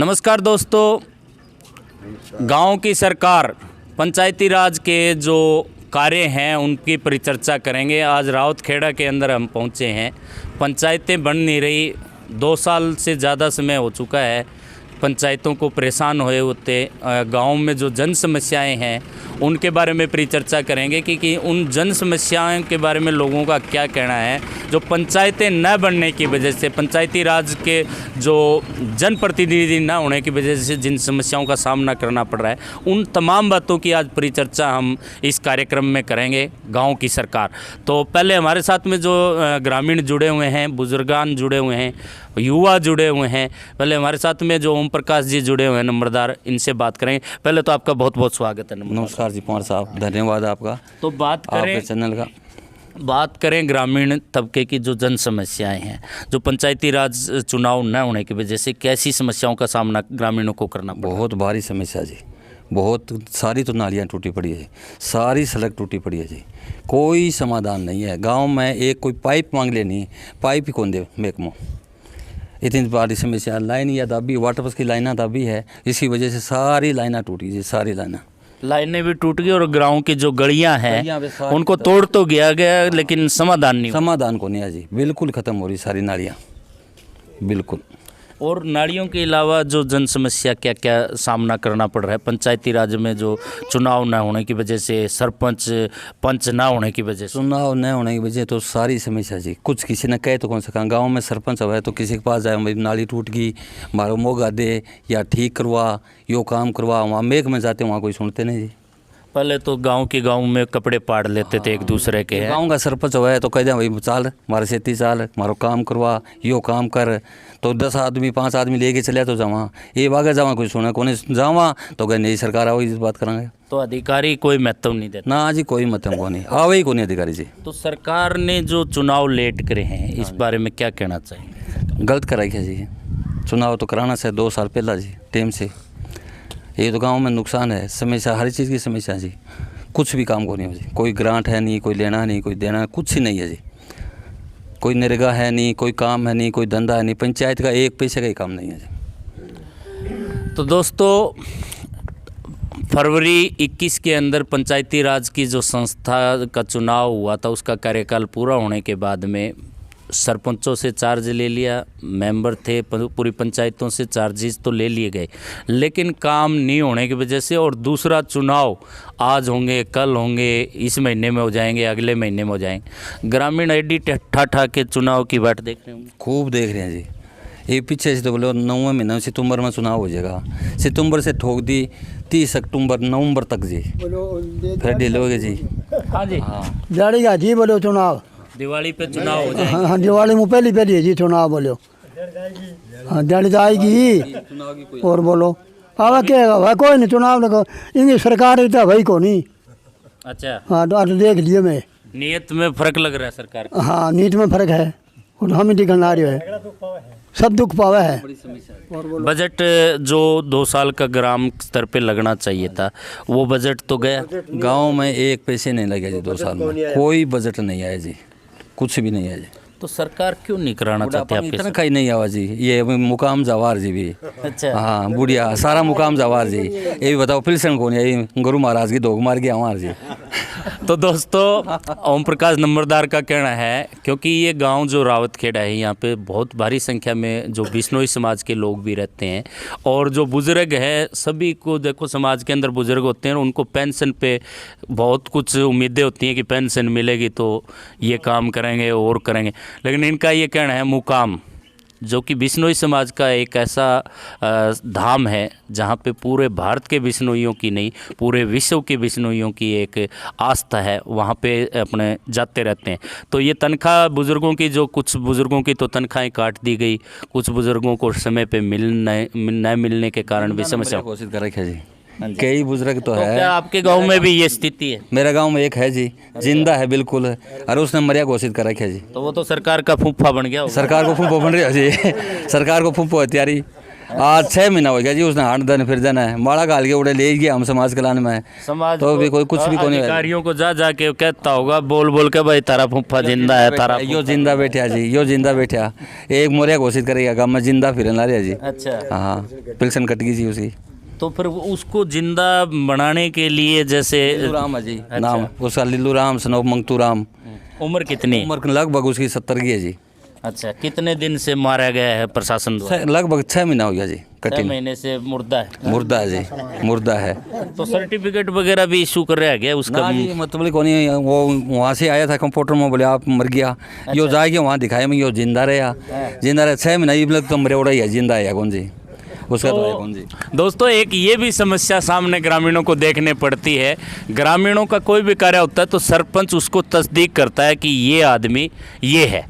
नमस्कार दोस्तों, गांव की सरकार पंचायती राज के जो कार्य हैं उनकी परिचर्चा करेंगे। आज रावतखेड़ा के अंदर हम पहुंचे हैं। पंचायतें बन नहीं रही, 2 साल से ज़्यादा समय हो चुका है पंचायतों को परेशान हुए होते। गांव में जो जन समस्याएं हैं उनके बारे में परिचर्चा करेंगे कि उन जन समस्याओं के बारे में लोगों का क्या कहना है। जो पंचायतें न बनने की वजह से, पंचायती राज के जो जनप्रतिनिधि न होने की वजह से जिन समस्याओं का सामना करना पड़ रहा है, उन तमाम बातों की आज परिचर्चा हम इस कार्यक्रम में करेंगे। गाँव की सरकार। तो पहले हमारे साथ में जो ग्रामीण जुड़े हुए हैं, बुजुर्गान जुड़े हुए हैं, युवा जुड़े हुए हैं। पहले हमारे साथ में जो ओम प्रकाश जी जुड़े हुए हैं नंबरदार, इनसे बात करेंगे। पहले तो आपका बहुत बहुत स्वागत है। नमस्कार जी पवार साहब, धन्यवाद आपका। तो बात करें आपके चैनल का, बात करें ग्रामीण तबके की जो जन समस्याएं हैं, जो पंचायती राज चुनाव न होने की वजह से कैसी समस्याओं का सामना ग्रामीणों को करना पड़ा? बहुत भारी समस्या जी, बहुत सारी तो नालियाँ टूटी पड़ी है, सारी सड़क टूटी पड़ी है जी, कोई समाधान नहीं है। गांव में एक कोई पाइप मांग ले नहीं, पाइप ही कौन दे महकमों। इतनी बड़ी समस्या, लाइन या दाबी, वाटर बस की लाइना दाबी है, इसी वजह से सारी लाइना टूटी जी, सारी लाइनें भी टूट गई और गाँव की जो गलियां हैं उनको तोड़ तो गया लेकिन समाधान को नहीं है जी, बिल्कुल ख़त्म हो रही सारी नालियाँ, बिल्कुल। और नालियों के अलावा जो जन समस्या क्या क्या सामना करना पड़ रहा है पंचायती राज में, जो चुनाव न होने की वजह से, सरपंच पंच ना होने की वजह से? चुनाव न होने की वजह तो सारी समस्या जी, कुछ किसी ने कहे तो कौन सा, गांव में सरपंच हुआ है तो किसी के पास जाए, मेरी नाली टूट गई, मारो मोगा दे या ठीक करवा, यो काम करवा, वहाँ मेघ में जाते वहाँ कोई सुनते नहीं जी। पहले तो गांव में कपड़े पाड़ लेते थे एक दूसरे के। गांव का सरपंच हुआ है तो कह दे भाई चाल मारे सेती चाल, मारो काम करवा, यो काम कर, तो 10 आदमी 5 आदमी लेके चले तो जावा, ये वागे जावा कोई सुना कोने जावा तो कहे नई सरकार आओ इस बात करांगे। तो अधिकारी कोई महत्व नहीं देता ना जी, कोई महत्व को नहीं, आवे ही को नहीं अधिकारी जी। तो सरकार ने जो चुनाव लेट करे हैं, इस बारे में क्या कहना चाहिए? गलत कराई है जी, चुनाव तो कराना से 2 साल पहला जी टाइम से। ये तो गांव में नुकसान है, समस्या हर चीज़ की समस्या जी, कुछ भी काम को नहीं हो जी, कोई ग्रांट है नहीं, कोई लेना नहीं, कोई देना, कुछ ही नहीं है जी, कोई नरेगा है नहीं, कोई काम है नहीं, कोई धंधा है नहीं, पंचायत का 1 पैसे का ही काम नहीं है जी। तो दोस्तों, फरवरी 21 के अंदर पंचायती राज की जो संस्था का चुनाव हुआ था, उसका कार्यकाल पूरा होने के बाद में सरपंचों से चार्ज ले लिया, मेंबर थे, पूरी पंचायतों से चार्जेस तो ले लिए गए, लेकिन काम नहीं होने की वजह से, और दूसरा चुनाव आज होंगे, कल होंगे, इस महीने में हो जाएंगे, अगले महीने में हो जाएंगे। ग्रामीण एडी ठा के चुनाव की बाट देख रहे होंगे, खूब देख रहे हैं जी। ये पीछे से तो बोलो 9वें महीने सितंबर में चुनाव हो जाएगा, सितंबर से ठोक दी 30 अक्टूबर नवंबर तक जी, फिर डील हो गए जी। हाँ जी, हाँ जाएगा जी, बोलो चुनाव दिवाली पे चुनाव हो जाएगा। हाँ, दिवाली में पहली है जी चुनाव, बोलो हाँ दिहाड़ी आएगी। और बोलो अब क्या भाई, कोई नहीं चुनाव लगा, इनकी सरकार इतना भाई को नहीं। अच्छा, हाँ तो देख लिए मैं, नीयत में फर्क लग रहा है सरकार का। हाँ नीत में फर्क है, और हम ही आ रहे है, सब दुख पावा है। बजट जो 2 साल का ग्राम स्तर पे लगना चाहिए था, वो बजट तो गया। गांव में 1 पैसे नहीं लगे जी, 2 साल में कोई बजट नहीं आया जी, कुछ भी नहीं है जी। तो सरकार क्यों नहीं कराना चाहती आपके इतना कहीं नहीं आवा जी, ये मुकाम जवार जी भी। अच्छा, हाँ बुढ़िया सारा मुकाम जवार जी, ये भी बताओ पिलसन कौन है, गुरु महाराज की धोख मार गया हमार जी। तो दोस्तों, ओम प्रकाश नंबरदार का कहना है, क्योंकि ये गांव जो रावतखेड़ा है, यहाँ पे बहुत भारी संख्या में जो बिश्नोई समाज के लोग भी रहते हैं, और जो बुजुर्ग है, सभी को देखो समाज के अंदर बुजुर्ग होते हैं, उनको पेंशन पे बहुत कुछ उम्मीदें होती हैं कि पेंशन मिलेगी तो ये काम करेंगे और करेंगे, लेकिन इनका ये कहना है मुकाम, जो कि बिश्नोई समाज का एक ऐसा धाम है जहाँ पे पूरे भारत के बिश्नोइयों की नहीं, पूरे विश्व के बिश्नोइयों की एक आस्था है, वहाँ पे अपने जाते रहते हैं। तो ये तनख्वाह बुज़ुर्गों की, जो कुछ बुज़ुर्गों की तो तनख्वाहें काट दी गई, कुछ बुज़ुर्गों को समय पे न मिलने के कारण भी समस्या घोषित कर रखा जी, कई बुजुर्ग तो है। क्या आपके गांव में भी ये स्थिति है? मेरे गांव में एक है जी, जिंदा है बिल्कुल, और उसने मरिया घोषित कर रखा जी। तो वो तो सरकार का फूफा बन गया होगा। सरकार को फूफो बन रही है जी, सरकार को फूफो हथियारी, आज 6 महीना हो गया जी, उसने हाथ दन फिर जाना है, माड़ा गाल के उड़े ले गया हम समाज कल्याण में। समाज तो भी कोई कुछ भी कोई अधिकारियों को जा के कहता होगा, बोल बोल के भाई तारा फूफा जिंदा है, तारा यो जिंदा बैठा जी, यो जिंदा बैठा, एक मोरिया घोषित करेगा गाँव में जिंदा फिर ला रहा जी। अच्छा, हाँ, पेंशन कट गई जी उसकी। तो फिर उसको जिंदा बनाने के लिए जैसे लिल्लू राम है जी नाम उसका, लिल्लू राम सनोप मंगतू राम। उम्र कितनी? उम्र लगभग उसकी 70 की है जी। अच्छा, कितने दिन से मारा गया है प्रशासन द्वारा? लगभग 6 महीना हो गया जी। 6 महीने से मुर्दा है। मुर्दा है जी, मुर्दा है। तो सर्टिफिकेट वगैरह भी इशू कर रहा गया उसका? मतलब कौन, वो वहाँ से आया था कंप्यूटर में, बोले आप मर गया। यो जाके वहाँ दिखाया मैं, यो जिंदा रहा, जिंदा रहा 6 महीना, ये लग तो मरे उड़ा ही है, जिंदा है कौन जी उसका तो है कौन जी। दोस्तों, एक ये भी समस्या सामने ग्रामीणों को देखने पड़ती है। ग्रामीणों का कोई भी कार्य होता है तो सरपंच उसको तस्दीक करता है कि ये आदमी ये है,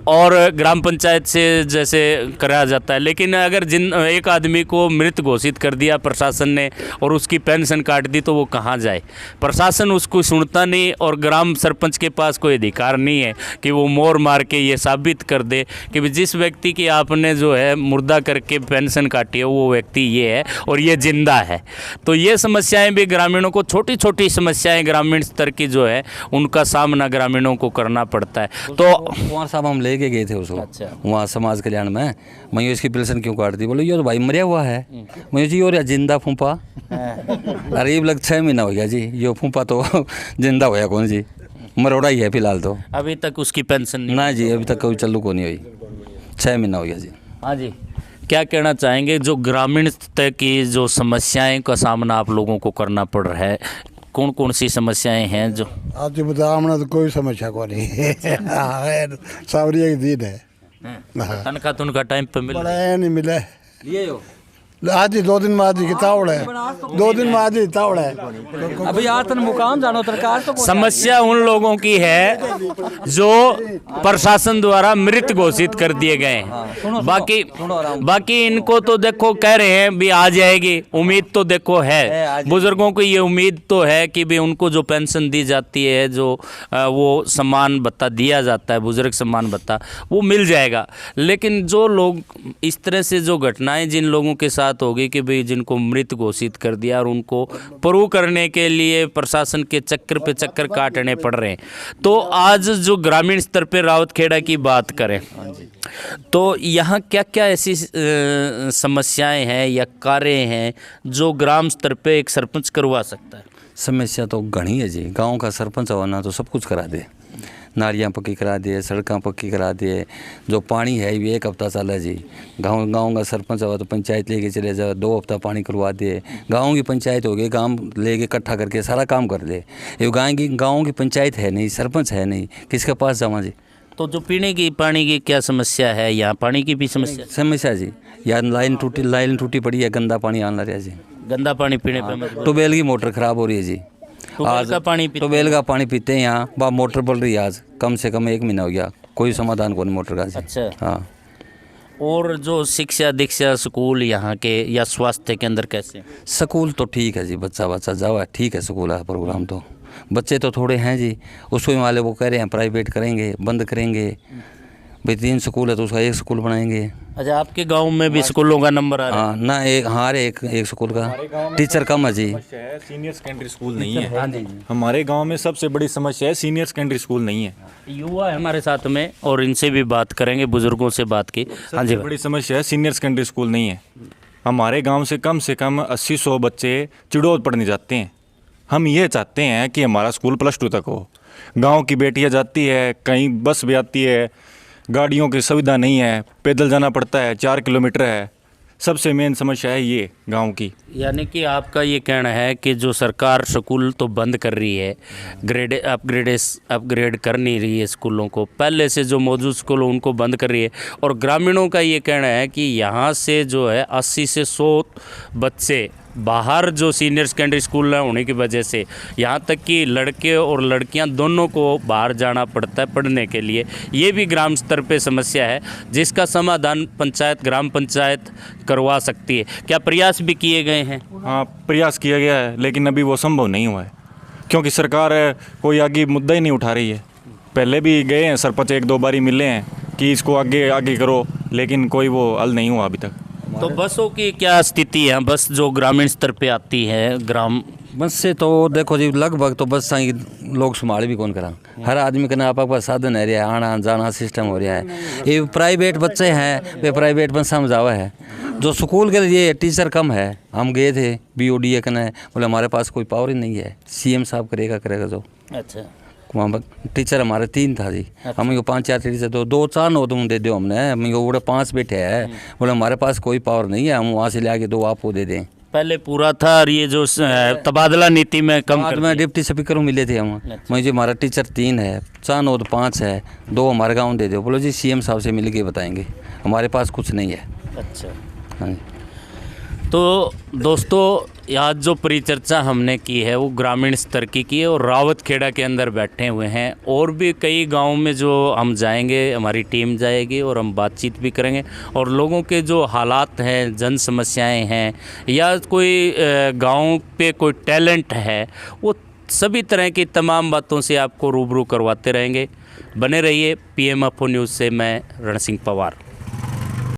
और ग्राम पंचायत से जैसे कराया जाता है। लेकिन अगर एक आदमी को मृत घोषित कर दिया प्रशासन ने और उसकी पेंशन काट दी, तो वो कहाँ जाए? प्रशासन उसको सुनता नहीं, और ग्राम सरपंच के पास कोई अधिकार नहीं है कि वो मोर मार के ये साबित कर दे कि जिस व्यक्ति की आपने जो है मुर्दा करके पेंशन काटी है, वो व्यक्ति ये है और ये जिंदा है। तो ये समस्याएं भी ग्रामीणों को, छोटी छोटी समस्याएं ग्रामीण स्तर की जो है, उनका सामना ग्रामीणों को करना पड़ता है। तो कुंवर साहब हम लेके गए थे उसको। अच्छा। वहाँ समाज कल्याण में, मैं इसकी पेंशन क्यों काट दी? बोले यो तो भाई मरिया हुआ है। मैं जी और जिंदा फूफा, अरे लग 6 महीना हो गया जी, यो फूफा तो जिंदा होया कौन जी, मरोड़ा ही है फिलहाल। तो अभी तक उसकी पेंशन नहीं? ना जी, अभी तक कोई चालू को नहीं हुई, 6 महीना हो गया जी। हाँ जी, क्या कहना चाहेंगे? जो ग्रामीण स्तर की जो समस्याएं का सामना आप लोगों को करना पड़ रहा है, कौन कौन सी समस्याएं हैं जो? आज बता, हमने तो कोई समस्या को नहीं सावरिया की दिन है, तनख्वाह तुनका टाइम पे मिल? बड़ा नहीं मिला ये हो आज ही 2 दिन में आज ही तावड़ है, 2 दिन में आज ही तावड़ है। अभी यार तन मुकाम जानो सरकार तो समस्या उन लोगों की है जो प्रशासन द्वारा मृत घोषित कर दिए गए हैं। बाकी इनको तो देखो कह रहे हैं भी आ जाएगी, उम्मीद तो देखो है, बुजुर्गों को ये उम्मीद तो है कि भी उनको जो पेंशन दी जाती है, जो वो सम्मान भत्ता दिया जाता है, बुजुर्ग सम्मान भत्ता, वो मिल जाएगा। लेकिन जो लोग इस तरह से जो घटनाएं जिन लोगों के साथ होगी कि भाई जिनको मृत घोषित कर दिया और उनको प्रूव करने के लिए प्रशासन के चक्कर पे चक्कर काटने पड़ रहे हैं। तो आज जो ग्रामीण स्तर पे रावतखेड़ा की बात करें तो यहाँ क्या क्या ऐसी समस्याएं हैं या कार्य हैं जो ग्राम स्तर पे एक सरपंच करवा सकता है? समस्या तो घनी है जी, गांव का सरपंच होना तो सब कुछ करा दे, नालियाँ पक्की करा दिए, सड़कें पक्की करा दिए, जो पानी है ये 1 हफ्ता चला जी। गांव का सरपंच हुआ तो पंचायत लेके चले जाओ, 2 हफ्ता पानी करवा दिए। गांव की पंचायत हो गई, गांव लेके इकट्ठा करके सारा काम कर दे। ये गांव की पंचायत है नहीं, सरपंच है नहीं, किसके पास जावा जी? तो जो पीने की पानी की क्या समस्या है? यहाँ पानी की भी समस्या जी, या लाइन टूटी पड़ी है, गंदा पानी आना रहा जी, गंदा पानी पीने पे। ट्यूबवेल की मोटर खराब हो रही है जी, आज का पानी ट्यूबवेल का पानी पीते हैं यहाँ, वह मोटर पड़ रही है आज कम से कम 1 महीना हो गया, कोई समाधान को नहीं मोटर का जी। अच्छा। हाँ, और जो शिक्षा दीक्षा स्कूल यहाँ के या स्वास्थ्य केंद्र कैसे? स्कूल तो ठीक है जी, बच्चा जाओ ठीक है, स्कूल है प्रोग्राम तो, बच्चे तो थोड़े हैं जी, उसको वाले वो कह रहे हैं प्राइवेट करेंगे, बंद करेंगे भाई। 3 स्कूल है तो उसका 1 स्कूल बनाएंगे। अच्छा, आपके गांव में भी स्कूलों का नंबर आ रहा है? हाँ ना, एक स्कूल का टीचर कम है जी। सीनियर सेकेंडरी स्कूल नहीं है हमारे गांव में, सबसे बड़ी समस्या है सीनियर सेकेंडरी स्कूल नहीं है। युवा है हमारे साथ में और इनसे भी बात करेंगे, बुजुर्गों से बात की। हाँ जी, बड़ी समस्या है सीनियर सेकेंडरी स्कूल नहीं है हमारे गांव से कम 80-100 बच्चे चिड़ौत पढ़ने जाते हैं। हम ये चाहते हैं कि हमारा स्कूल +2 तक हो। गांव की बेटियां जाती है, कहीं बस भी आती है, गाड़ियों की सुविधा नहीं है, पैदल जाना पड़ता है, 4 किलोमीटर है। सबसे मेन समस्या है ये गांव की। यानी कि आपका ये कहना है कि जो सरकार स्कूल तो बंद कर रही है, अपग्रेड कर नहीं रही है स्कूलों को, पहले से जो मौजूद स्कूल उनको बंद कर रही है, और ग्रामीणों का ये कहना है कि यहाँ से जो है 80 से 100 बच्चे बाहर जो सीनियर सेकेंडरी स्कूल होने की वजह से, यहाँ तक कि लड़के और लड़कियाँ दोनों को बाहर जाना पड़ता है पढ़ने के लिए। ये भी ग्राम स्तर पे समस्या है जिसका समाधान ग्राम पंचायत करवा सकती है। क्या प्रयास भी किए गए हैं? हाँ, प्रयास किया गया है, लेकिन अभी वो संभव नहीं हुआ है क्योंकि सरकार कोई आगे मुद्दा ही नहीं उठा रही है। पहले भी गए हैं सरपंच, 1-2 बारी मिले हैं कि इसको आगे करो, लेकिन कोई वो हल नहीं हुआ अभी तक। तो बसों की क्या स्थिति है? बस जो ग्रामीण स्तर पे आती है ग्राम बस से तो देखो जी लगभग तो बस साई लोग संभाल भी कौन करा। हर आदमी के ना आप साधन है रहा है, आना जाना सिस्टम हो रहा है। ये प्राइवेट बच्चे हैं वे प्राइवेट में समझावा है। जो स्कूल के लिए टीचर कम है। हम गए थे BOD कने, बोले हमारे पास कोई पावर ही नहीं है, CM साहब करेगा जो। अच्छा वहाँ पर टीचर हमारे 3 था जी। हम 5-4 टीचर तो 2-4 नोट दे दो हमने, हम वो 5 बैठे हैं। बोले हमारे पास कोई पावर नहीं है, हम वहाँ से ले आके 2 आपको दे दें। पहले पूरा था और ये जो तबादला नीति में कम बाद कर में दिया। डिप्टी स्पीकर मिले थे हम। मुझे हमारा टीचर 3 है, 4 नोट 5 है, 2 हमारे गाँव दे दो। बोलो जी CM साहब से मिल के बताएंगे, हमारे पास कुछ नहीं है। अच्छा हाँ जी। तो दोस्तों आज जो परिचर्चा हमने की है वो ग्रामीण स्तर की है और रावतखेड़ा के अंदर बैठे हुए हैं। और भी कई गांव में जो हम जाएंगे, हमारी टीम जाएगी और हम बातचीत भी करेंगे और लोगों के जो हालात हैं, जन समस्याएं हैं या कोई गांव पे कोई टैलेंट है, वो सभी तरह की तमाम बातों से आपको रूबरू करवाते रहेंगे। बने रहिए PMFO न्यूज़ से। मैं रण सिंह पवार।